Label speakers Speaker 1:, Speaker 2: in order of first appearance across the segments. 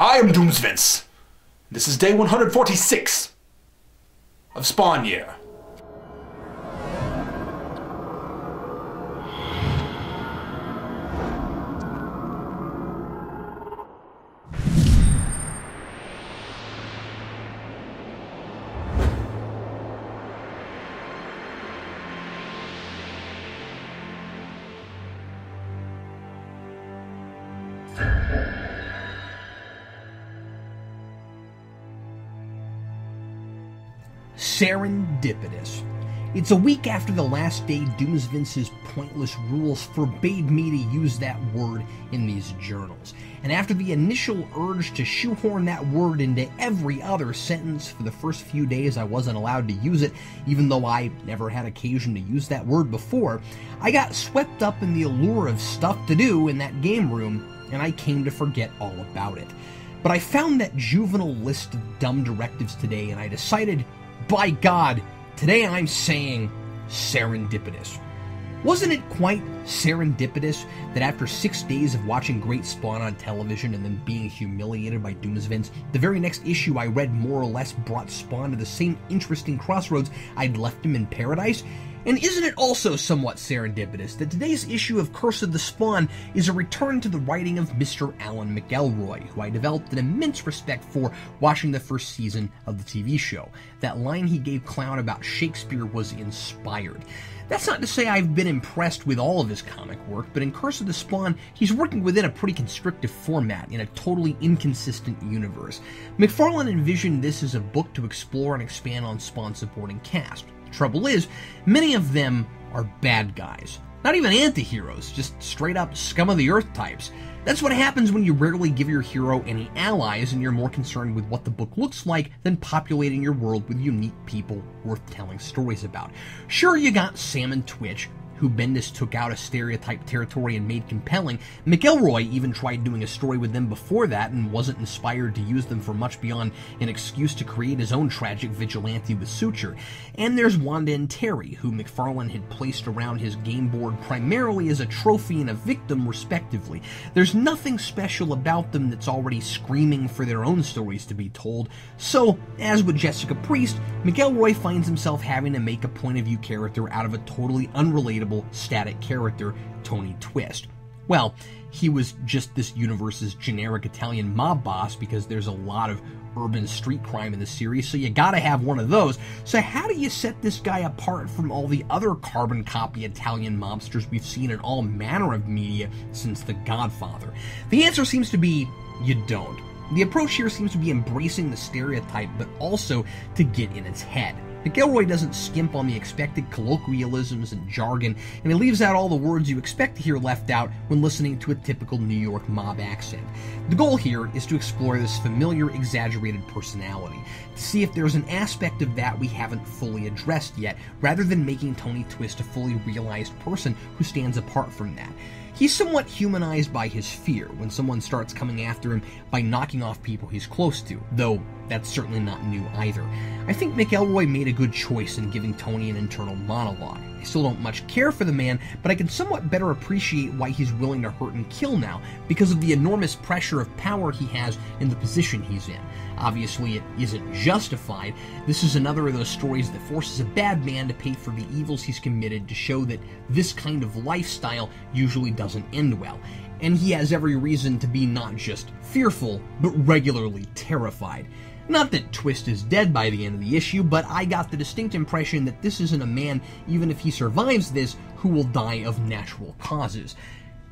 Speaker 1: I am Doomsvince. This is day 146 of Spawn Year.
Speaker 2: Serendipitous. It's a week after the last day Doomsvince's pointless rules forbade me to use that word in these journals, and after the initial urge to shoehorn that word into every other sentence, for the first few days I wasn't allowed to use it, even though I never had occasion to use that word before. I got swept up in the allure of stuff to do in that game room, and I came to forget all about it. But I found that juvenile list of dumb directives today, and I decided, by God, today I'm saying serendipitous. Wasn't it quite serendipitous that after 6 days of watching Great Spawn on television and then being humiliated by Doomsvince, the very next issue I read more or less brought Spawn to the same interesting crossroads I'd left him in Paradise? And isn't it also somewhat serendipitous that today's issue of Curse of the Spawn is a return to the writing of Mr. Alan McElroy, who I developed an immense respect for watching the first season of the TV show. That line he gave Clown about Shakespeare was inspired. That's not to say I've been impressed with all of his comic work, but in Curse of the Spawn, he's working within a pretty constrictive format in a totally inconsistent universe. McFarlane envisioned this as a book to explore and expand on Spawn's supporting cast. Trouble is, many of them are bad guys. Not even anti-heroes, just straight up scum of the earth types. That's what happens when you rarely give your hero any allies and you're more concerned with what the book looks like than populating your world with unique people worth telling stories about. Sure, you got Sam and Twitch, who Bendis took out of stereotype territory and made compelling. McElroy even tried doing a story with them before that and wasn't inspired to use them for much beyond an excuse to create his own tragic vigilante with Suture. And there's Wanda and Terry, who McFarlane had placed around his game board primarily as a trophy and a victim, respectively. There's nothing special about them that's already screaming for their own stories to be told. So, as with Jessica Priest, McElroy finds himself having to make a point-of-view character out of a totally unrelatable static character, Tony Twist. Well, he was just this universe's generic Italian mob boss because there's a lot of urban street crime in the series, so you gotta have one of those. So how do you set this guy apart from all the other carbon copy Italian mobsters we've seen in all manner of media since The Godfather? The answer seems to be you don't. The approach here seems to be embracing the stereotype, but also to get in its head. McElroy doesn't skimp on the expected colloquialisms and jargon, and he leaves out all the words you expect to hear left out when listening to a typical New York mob accent. The goal here is to explore this familiar, exaggerated personality, to see if there's an aspect of that we haven't fully addressed yet, rather than making Tony Twist a fully realized person who stands apart from that. He's somewhat humanized by his fear when someone starts coming after him by knocking off people he's close to, though that's certainly not new either. I think McElroy made a good choice in giving Tony an internal monologue. I still don't much care for the man, but I can somewhat better appreciate why he's willing to hurt and kill now, because of the enormous pressure of power he has in the position he's in. Obviously, it isn't justified. This is another of those stories that forces a bad man to pay for the evils he's committed to show that this kind of lifestyle usually doesn't end well. And he has every reason to be not just fearful, but regularly terrified. Not that Twist is dead by the end of the issue, but I got the distinct impression that this isn't a man, even if he survives this, who will die of natural causes.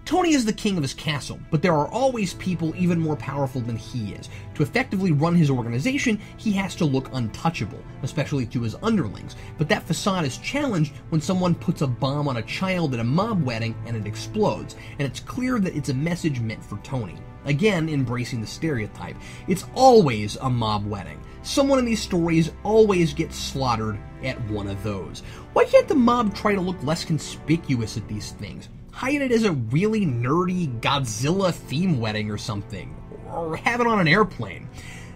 Speaker 2: Tony is the king of his castle, but there are always people even more powerful than he is. To effectively run his organization, he has to look untouchable, especially to his underlings, but that facade is challenged when someone puts a bomb on a child at a mob wedding and it explodes, and it's clear that it's a message meant for Tony. Again, embracing the stereotype. It's always a mob wedding. Someone in these stories always gets slaughtered at one of those. Why can't the mob try to look less conspicuous at these things? Hide it as a really nerdy Godzilla theme wedding or something. Or have it on an airplane.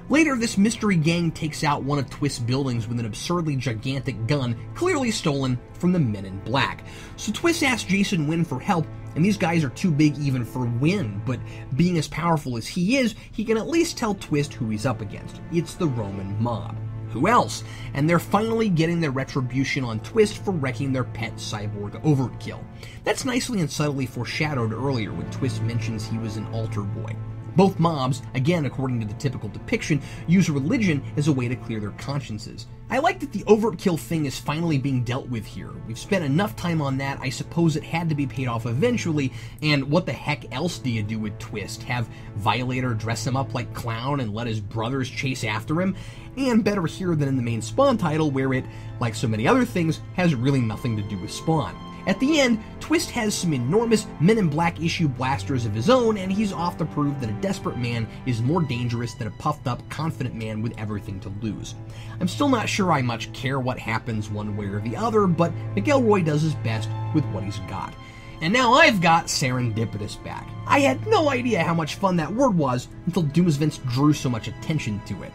Speaker 2: Later, this mystery gang takes out one of Twist's buildings with an absurdly gigantic gun, clearly stolen from the Men in Black. So Twist asks Jason Wynn for help, and these guys are too big even for Wynn, but being as powerful as he is, he can at least tell Twist who he's up against. It's the Roman mob. Who else? And they're finally getting their retribution on Twist for wrecking their pet cyborg Overkill. That's nicely and subtly foreshadowed earlier when Twist mentions he was an altar boy. Both mobs, again according to the typical depiction, use religion as a way to clear their consciences. I like that the Overkill thing is finally being dealt with here. We've spent enough time on that, I suppose it had to be paid off eventually, and what the heck else do you do with Twist? Have Violator dress him up like Clown and let his brothers chase after him? And better here than in the main Spawn title, where it, like so many other things, has really nothing to do with Spawn. At the end, Twist has some enormous Men in Black issue blasters of his own, and he's off to prove that a desperate man is more dangerous than a puffed up, confident man with everything to lose. I'm still not sure I much care what happens one way or the other, but McElroy does his best with what he's got. And now I've got serendipitous back. I had no idea how much fun that word was until Doomsvince drew so much attention to it.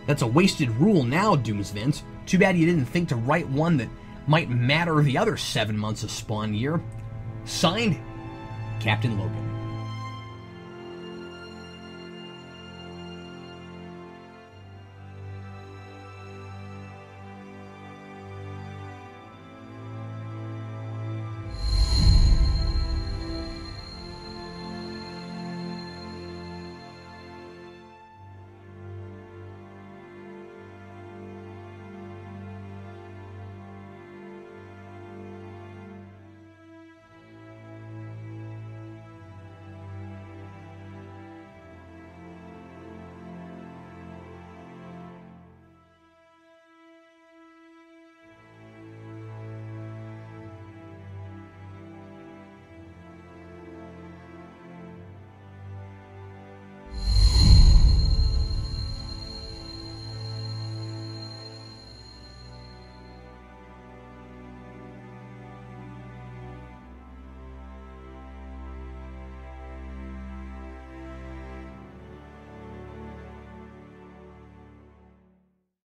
Speaker 2: That's a wasted rule now, Doomsvince. Too bad you didn't think to write one that might matter the other 7 months of Spawn year. Signed, Captain Logan.